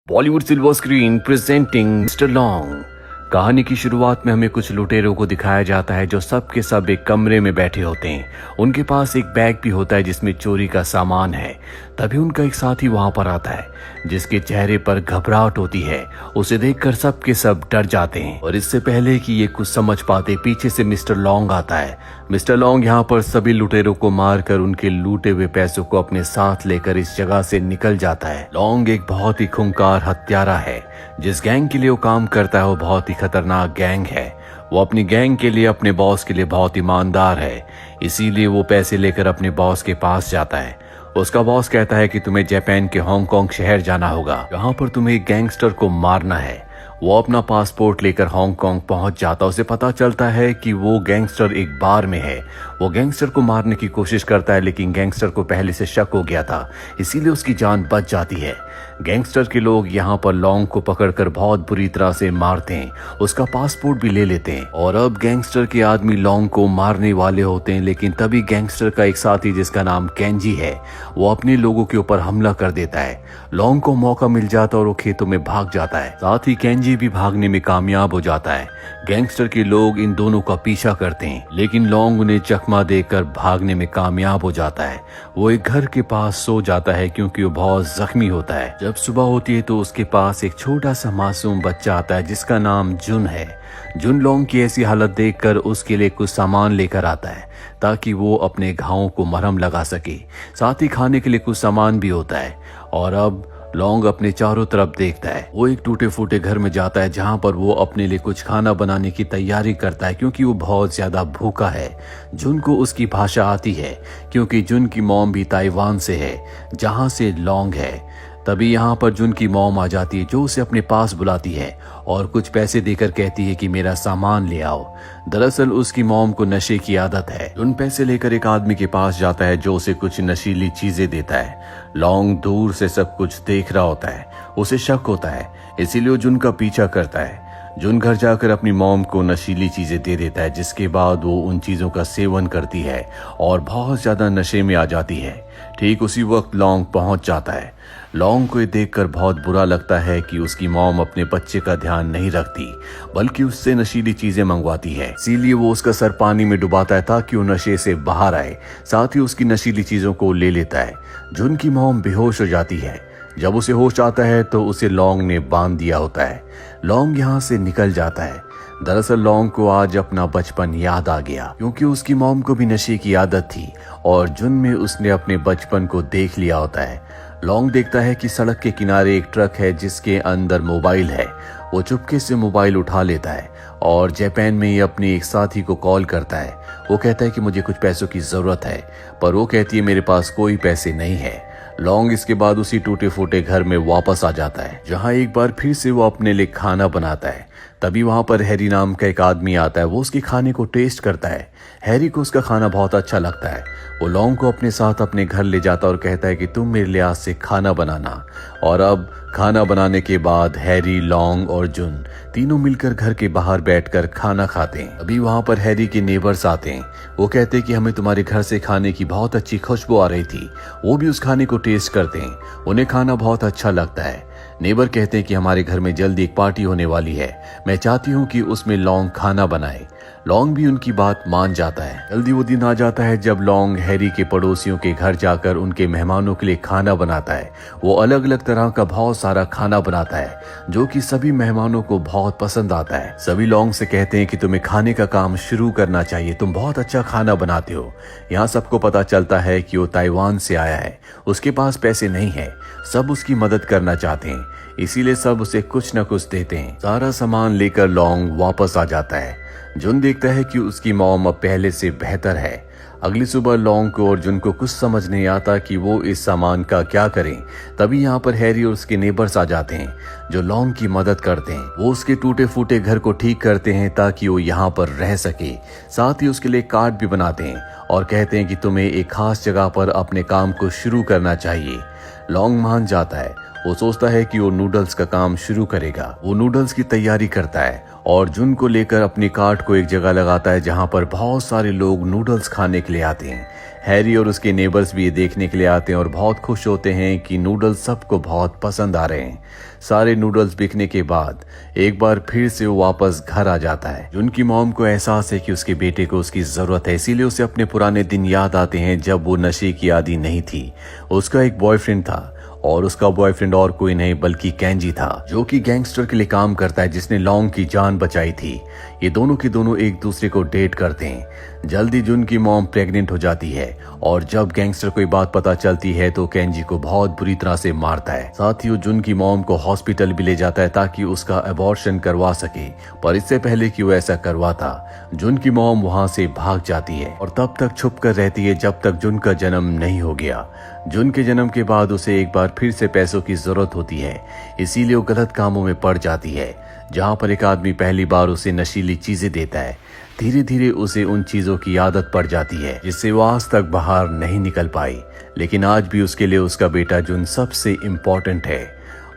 Bollywood silver screen presenting mister long. कहानी की शुरुआत में हमें कुछ लुटेरों को दिखाया जाता है जो सब के सब एक कमरे में बैठे होते हैं। उनके पास एक बैग भी होता है जिसमें चोरी का सामान है। तभी उनका एक साथी वहां पर आता है जिसके चेहरे पर घबराहट होती है। उसे देखकर सब के सब डर जाते हैं और इससे पहले कि ये कुछ समझ पाते पीछे से मिस्टर लॉन्ग आता है। मिस्टर लॉन्ग यहाँ पर सभी लुटेरों को मारकर उनके लूटे हुए पैसों को अपने साथ लेकर इस जगह से निकल जाता है। लॉन्ग एक बहुत ही खूंखार हत्यारा है। जिस गैंग के लिए वो काम करता है वो बहुत ही खतरनाक गैंग है। वो अपनी गैंग के लिए, अपने बॉस के लिए बहुत ईमानदार है। इसीलिए वो पैसे लेकर अपने बॉस के पास जाता है। उसका बॉस कहता है कि तुम्हें जापान के हांगकांग शहर जाना होगा, जहां पर तुम्हें एक गैंगस्टर को मारना है। वो अपना पासपोर्ट लेकर हांगकांग पहुंच जाता। उसे पता चलता है कि वो गैंगस्टर एक बार में है। वो गैंगस्टर को मारने की कोशिश करता है लेकिन गैंगस्टर को पहले से शक हो गया था, इसीलिए उसकी जान बच जाती है। गैंगस्टर के लोग यहाँ पर लॉन्ग को पकड़कर बहुत बुरी तरह से मारते हैं, उसका पासपोर्ट भी ले लेते हैं और अब गैंगस्टर के आदमी लॉन्ग को मारने वाले होते हैं। लेकिन तभी गैंगस्टर का एक साथी जिसका नाम केंजी है वो अपने लोगों के ऊपर हमला कर देता है। लॉन्ग को मौका मिल जाता है और वो खेतों में भाग जाता है। साथ ही केंजी भी भागने में कामयाब हो जाता है। गैंगस्टर के लोग इन दोनों का पीछा करते हैं लेकिन लॉन्ग उन्हें चकमा देकर भागने में कामयाब हो जाता है। वो एक घर के पास सो जाता है क्योंकि वो बहुत जख्मी होता है। जब सुबह होती है तो उसके पास एक छोटा सा मासूम बच्चा आता है जिसका नाम जुन है। जुन लॉन्ग की ऐसी हालत देखकर उसके लिए कुछ सामान लेकर आता है ताकि वो अपने घावों को मरहम लगा सके। साथ ही खाने के लिए कुछ सामान भी होता है और अब लॉन्ग अपने चारों तरफ देखता है। वो एक टूटे फूटे घर में जाता है जहां पर वो अपने लिए कुछ खाना बनाने की तैयारी करता है क्योंकि वो बहुत ज्यादा भूखा है। जुन को उसकी भाषा आती है क्योंकि जुन की मॉम भी ताइवान से है जहां से लॉन्ग है। तभी यहाँ पर जुन की मॉम आ जाती है जो उसे अपने पास बुलाती है और कुछ पैसे देकर कहती है कि मेरा सामान ले आओ। दरअसल उसकी मॉम को नशे की आदत है। जुन पैसे लेकर एक आदमी के पास जाता है जो उसे कुछ नशीली चीजें देता है। लॉन्ग दूर से सब कुछ देख रहा होता है, उसे शक होता है, इसीलिए वो जुन का पीछा करता है। जुन घर जाकर अपनी मॉम को नशीली चीजें दे देता है जिसके बाद वो उन चीजों का सेवन करती है और बहुत ज्यादा नशे में आ जाती है। ठीक उसी वक्त लॉन्ग पहुंच जाता है। लॉन्ग को ये देखकर बहुत बुरा लगता है कि उसकी मॉम अपने बच्चे का ध्यान नहीं रखती बल्कि उससे नशीली चीजें मंगवाती है। इसीलिए वो उसका सर पानी में डुबाता है ताकि वो नशे से बाहर आए। साथ ही उसकी नशीली चीजों को ले लेता है। जुन की मॉम बेहोश हो जाती है। जब उसे होश आता है तो उसे लॉन्ग ने बांध दिया होता है। लॉन्ग यहाँ से निकल जाता है। दरअसल लॉन्ग को आज अपना बचपन याद आ गया क्योंकि उसकी मॉम को भी नशे की आदत थी और जुन में उसने अपने बचपन को देख लिया होता है। लॉन्ग देखता है कि सड़क के किनारे एक ट्रक है जिसके अंदर मोबाइल है। वो चुपके से मोबाइल उठा लेता है और जापान में ही अपने एक साथी को कॉल करता है। वो कहता है कि मुझे कुछ पैसों की जरूरत है, पर वो कहती है मेरे पास कोई पैसे नहीं है। लॉन्ग इसके बाद उसी टूटे फूटे घर में वापस आ जाता है जहां एक बार फिर से वो अपने लिए खाना बनाता है। तभी वहां पर हैरी नाम का एक आदमी आता है। वो उसके खाने को टेस्ट करता है। हैरी को उसका खाना बहुत अच्छा लगता है। वो लॉन्ग को अपने साथ अपने घर ले जाता और कहता है कि तुम मेरे लिए आज से खाना बनाना। और अब खाना बनाने के बाद हैरी, लॉन्ग और जुन तीनों मिलकर घर के बाहर बैठकर खाना खाते हैं। अभी वहां पर हैरी के नेबर्स आते हैं। वो कहते हैं कि हमें तुम्हारे घर से खाने की बहुत अच्छी खुशबू आ रही थी। वो भी उस खाने को टेस्ट करते हैं। उन्हें खाना बहुत अच्छा लगता है। नेबर कहते हैं कि हमारे घर में जल्दी एक पार्टी होने वाली है, मैं चाहती हूँ कि उसमें लॉन्ग खाना बनाए। लॉन्ग भी उनकी बात मान जाता है। जल्दी वो दिन आ जाता है जब लॉन्ग हैरी के पड़ोसियों के घर जाकर उनके मेहमानों के लिए खाना बनाता है। वो अलग अलग तरह का बहुत सारा खाना बनाता है जो कि सभी मेहमानों को बहुत पसंद आता है। सभी लॉन्ग से कहते हैं कि तुम्हें खाने का काम शुरू करना चाहिए, तुम बहुत अच्छा खाना बनाते हो। यहाँ सबको पता चलता है कि वो ताइवान से आया है, उसके पास पैसे नहीं है। सब उसकी मदद करना चाहते हैं, इसीलिए सब उसे कुछ न कुछ देते हैं। सारा सामान लेकर लॉन्ग वापस आ जाता है। जुन देखता है कि उसकी मॉम अब पहले से बेहतर है। अगली सुबह लॉन्ग को और जुन को कुछ समझ नहीं आता कि वो इस सामान का क्या करें। तभी यहाँ पर हैरी और उसके नेबर्स आ जाते हैं जो लॉन्ग की मदद करते हैं। वो उसके टूटे फूटे घर को ठीक करते हैं ताकि वो यहाँ पर रह सके। साथ ही उसके लिए कार्ड भी बनाते हैं और कहते हैं कि तुम्हें एक खास जगह पर अपने काम को शुरू करना चाहिए। लॉन्ग मान जाता है। वो सोचता है कि वो नूडल्स का काम शुरू करेगा। वो नूडल्स की तैयारी करता है और जुन को लेकर अपनी कार्ट को एक जगह लगाता है जहां पर बहुत सारे लोग नूडल्स खाने के लिए आते हैं। हैरी और उसके नेबर्स भी ये देखने के लिए आते हैं और बहुत खुश होते हैं कि नूडल्स सबको बहुत पसंद आ रहे हैं। सारे नूडल्स बिकने के बाद एक बार फिर से वो वापस घर आ जाता है। उनकी मॉम को एहसास है कि उसके बेटे को उसकी जरूरत है, इसीलिए उसे अपने पुराने दिन याद आते हैं जब वो नशे की आदी नहीं थी। उसका एक बॉयफ्रेंड था और उसका बॉयफ्रेंड और कोई नहीं बल्कि केंजी था, जो कि गैंगस्टर के लिए काम करता है जिसने लॉन्ग की जान बचाई थी। ये दोनों के दोनों एक दूसरे को डेट करते हैं। जल्दी जुन की मॉम प्रेग्नेंट हो जाती है और जब गैंगस्टर को ये बात पता चलती है तो केंजी को बहुत बुरी तरह से मारता है। साथ ही वो जुन की मॉम को हॉस्पिटल भी ले जाता है ताकि उसका अबॉर्शन करवा सके, पर इससे पहले कि वो ऐसा करवाता जुन की मॉम वहां से भाग जाती है और तब तक छुप कर रहती है जब तक जुन का जन्म नहीं हो गया। जुन के जन्म के बाद उसे एक बार फिर से पैसों की जरूरत होती है, इसीलिए वो गलत कामों में पड़ जाती है जहां पर एक आदमी पहली बार उसे नशीली चीजें देता है। धीरे धीरे उसे उन चीजों की आदत पड़ जाती है जिससे वो आज तक बाहर नहीं निकल पाई, लेकिन आज भी उसके लिए उसका बेटा जुन सबसे इम्पोर्टेंट है।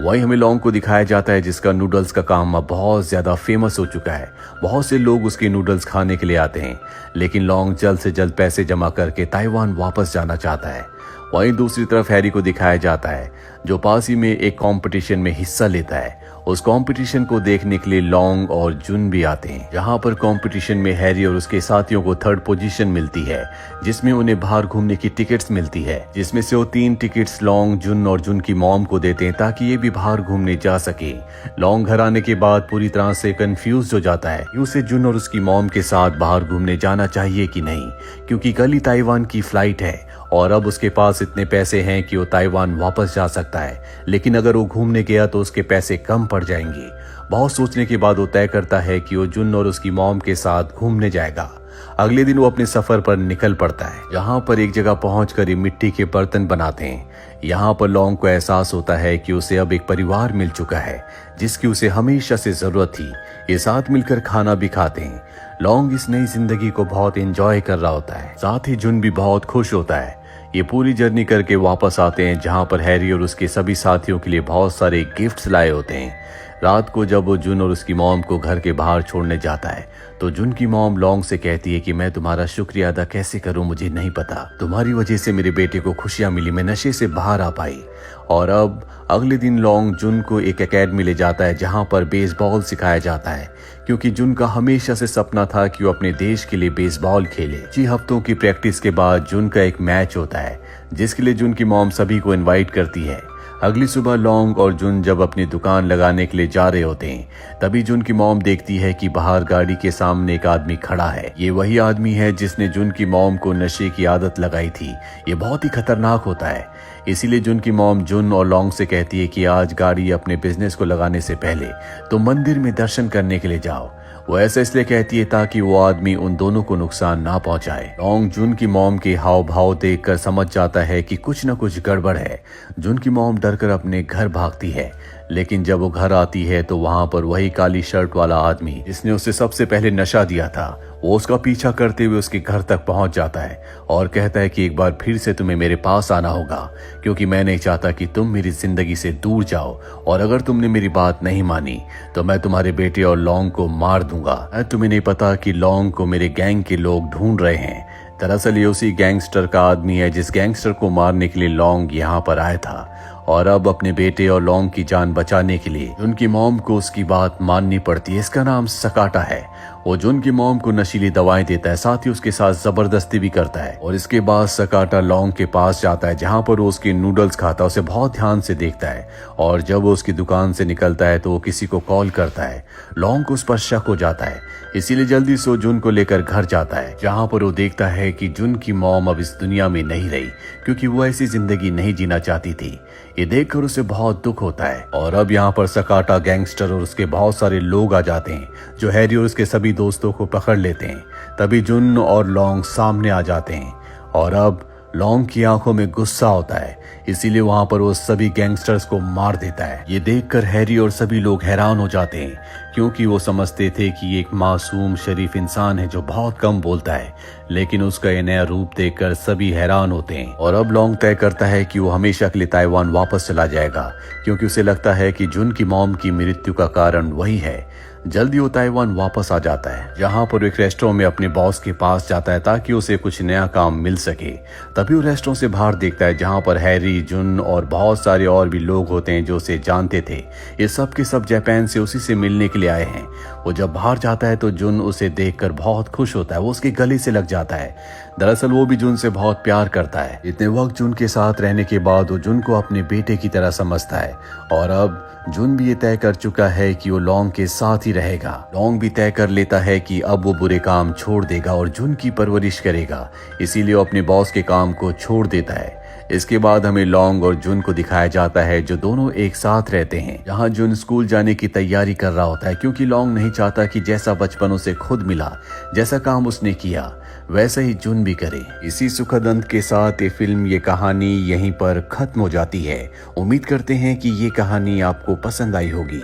वही हमें लॉन्ग को दिखाया जाता है जिसका नूडल्स का काम अब बहुत ज्यादा फेमस हो चुका है। बहुत से लोग उसके नूडल्स खाने के लिए आते हैं, लेकिन लॉन्ग जल्द से जल्द पैसे जमा करके ताइवान वापस जाना चाहता है। वहीं दूसरी तरफ हैरी को दिखाया जाता है जो पास ही में एक कंपटीशन में हिस्सा लेता है। उस कंपटीशन को देखने के लिए लॉन्ग और जुन भी आते हैं, जहां पर कंपटीशन में हैरी और उसके साथियों को 3rd पोजीशन मिलती है, जिसमें उन्हें बाहर घूमने की टिकट्स मिलती है, जिसमें से वो 3 टिकट्स लॉन्ग, जुन और जुन की मॉम को देते हैं ताकि ये भी बाहर घूमने जा सके। लॉन्ग घर आने के बाद पूरी तरह से कंफ्यूज हो जाता है कि उसे जुन और उसकी मॉम के साथ बाहर घूमने जाना चाहिए कि नहीं, क्योंकि कल ही ताइवान की फ्लाइट है और अब उसके पास इतने पैसे हैं कि वो ताइवान वापस जा सकता है, लेकिन अगर वो घूमने गया तो उसके पैसे कम पड़ जाएंगे। बहुत सोचने के बाद वो तय करता है कि वो जुन और उसकी मॉम के साथ घूमने जाएगा। अगले दिन वो अपने सफर पर निकल पड़ता है, जहां पर एक जगह पहुंचकर ये मिट्टी के बर्तन बनाते हैं। यहाँ पर लॉन्ग को एहसास होता है कि उसे अब एक परिवार मिल चुका है जिसकी उसे हमेशा से जरूरत थी। ये साथ मिलकर खाना भी खाते हैं। लॉन्ग इस नई जिंदगी को बहुत एंजॉय कर रहा होता है, साथ ही जुन भी बहुत खुश होता है। ये पूरी जर्नी करके वापस आते हैं जहां पर हैरी और उसके सभी साथियों के लिए बहुत सारे गिफ्ट्स लाए होते हैं। रात को जब वो जुन और उसकी मॉम को घर के बाहर छोड़ने जाता है तो जुन की मॉम लॉन्ग से कहती है कि मैं तुम्हारा शुक्रिया अदा कैसे करूं मुझे नहीं पता, तुम्हारी वजह से मेरे बेटे को खुशियां मिली, मैं नशे से बाहर आ पाई। और अब अगले दिन लॉन्ग जुन को एक एकेडमी ले जाता है जहां पर बेसबॉल सिखाया जाता है, क्योंकि जुन का हमेशा से सपना था कि वो अपने देश के लिए बेसबॉल खेले। 6 हफ्तों की प्रैक्टिस के बाद जुन का एक मैच होता है जिसके लिए जुन की मॉम सभी को इनवाइट करती है। अगली सुबह लॉन्ग और जुन जब अपनी दुकान लगाने के लिए जा रहे होते हैं तभी जुन की मॉम देखती है कि बाहर गाड़ी के सामने एक आदमी खड़ा है। ये वही आदमी है जिसने जुन की मॉम को नशे की आदत लगाई थी। ये बहुत ही खतरनाक होता है, इसीलिए जुन की मॉम जुन और लॉन्ग से कहती है कि आज गाड़ी अपने बिजनेस को लगाने से पहले तो मंदिर में दर्शन करने के लिए जाओ। वो ऐसा इसलिए कहती है ताकि वो आदमी उन दोनों को नुकसान ना पहुंचाए। लॉन्ग जुन की मॉम के हाव भाव देखकर समझ जाता है कि कुछ न कुछ गड़बड़ है। जुन की मॉम डरकर अपने घर भागती है, लेकिन जब वो घर आती है तो वहां पर वही काली शर्ट वाला आदमी जिसने उसे सबसे पहले नशा दिया था वो उसका पीछा करते हुए उसके घर तक पहुंच जाता है और कहता है कि एक बार फिर से तुम्हें मेरे पास आना होगा, क्योंकि मैं नहीं चाहता कि तुम मेरी जिंदगी से दूर जाओ, और अगर तुमने मेरी बात नहीं मानी तो मैं तुम्हारे बेटे और लॉन्ग को मार दूंगा। तुम्हें नहीं पता कि लॉन्ग को मेरे गैंग के लोग ढूंढ रहे हैं। दरअसल ये उसी गैंगस्टर का आदमी है जिस गैंगस्टर को मारने के लिए लॉन्ग यहाँ पर आया था, और अब अपने बेटे और लॉन्ग की जान बचाने के लिए उनकी मॉम को उसकी बात माननी पड़ती है। इसका नाम सकाटा है। वो जुन की मॉम को नशीली दवाएं देता है, साथ ही उसके साथ जबरदस्ती भी करता है। और इसके बाद सकाटा लॉन्ग के पास जाता है जहां पर वो उसके नूडल्स खाता है, उसे बहुत ध्यान से देखता है, और जब वो उसकी दुकान से निकलता है तो वो किसी को कॉल करता है। लॉन्ग को उस पर शक हो जाता है, इसीलिए जल्दी से जुन को लेकर घर जाता है, जहां पर वो देखता है कि जुन की मॉम अब इस दुनिया में नहीं रही, क्योंकि वो ऐसी जिंदगी नहीं जीना चाहती थी। ये देखकर उसे बहुत दुख होता है। और अब यहाँ पर सकाटा गैंगस्टर और उसके बहुत सारे लोग आ जाते हैं जो हैरी और उसके सभी दोस्तों को पकड़ लेते हैं। तभी जुन और लॉन्ग सामने आ जाते हैं, और अब लॉन्ग की आंखों में गुस्सा होता है, इसीलिए वहां पर वो सभी गैंगस्टर्स को मार देता है। ये देखकर हैरी और सभी लोग हैरान हो जाते हैं, क्योंकि वो समझते थे कि ये एक मासूम शरीफ इंसान है जो बहुत कम बोलता है, लेकिन उसका ये नया रूप देखकर सभी हैरान होते हैं। और अब लॉन्ग तय करता है कि वो हमेशा के लिए ताइवान वापस चला जाएगा, क्योंकि उसे लगता है कि जुन की मॉम की मृत्यु का कारण वही है। जल्दी वो ताइवान वापस आ जाता है, जहाँ पर एक रेस्टोरेंट में अपने बॉस के पास जाता है ताकि उसे कुछ नया काम मिल सके। तभी वो रेस्टोरेंट से बाहर देखता है जहाँ पर हैरी, जुन और बहुत सारे और भी लोग होते हैं जो उसे जानते थे। ये सब के सब जापान से उसी से मिलने के लिए आए हैं। वो जब बाहर जाता है तो जुन उसे देखकर बहुत खुश होता है, वो उसके गले से लग जाता है। दरअसल वो भी जुन से बहुत प्यार करता है। इतने वक्त जुन के साथ रहने के बाद वो जुन को अपने बेटे की तरह समझता है और अब जुन भी ये तय कर चुका है कि वो लॉन्ग के साथ ही रहेगा। लॉन्ग भी तय कर लेता है कि अब वो बुरे काम छोड़ देगा और जुन की परवरिश करेगा, इसीलिए वो अपने बॉस के काम को छोड़ देता है। इसके बाद हमें लॉन्ग और जुन को दिखाया जाता है जो दोनों एक साथ रहते हैं। जहां जुन स्कूल जाने की तैयारी कर रहा होता है क्योंकि लॉन्ग नहीं चाहता कि जैसा बचपन उसे खुद मिला, जैसा काम उसने किया वैसा ही जुन भी करे। इसी सुखद अंत के साथ ये फिल्म, ये कहानी यहीं पर खत्म हो जाती है। उम्मीद करते हैं कि ये कहानी आपको पसंद आई होगी।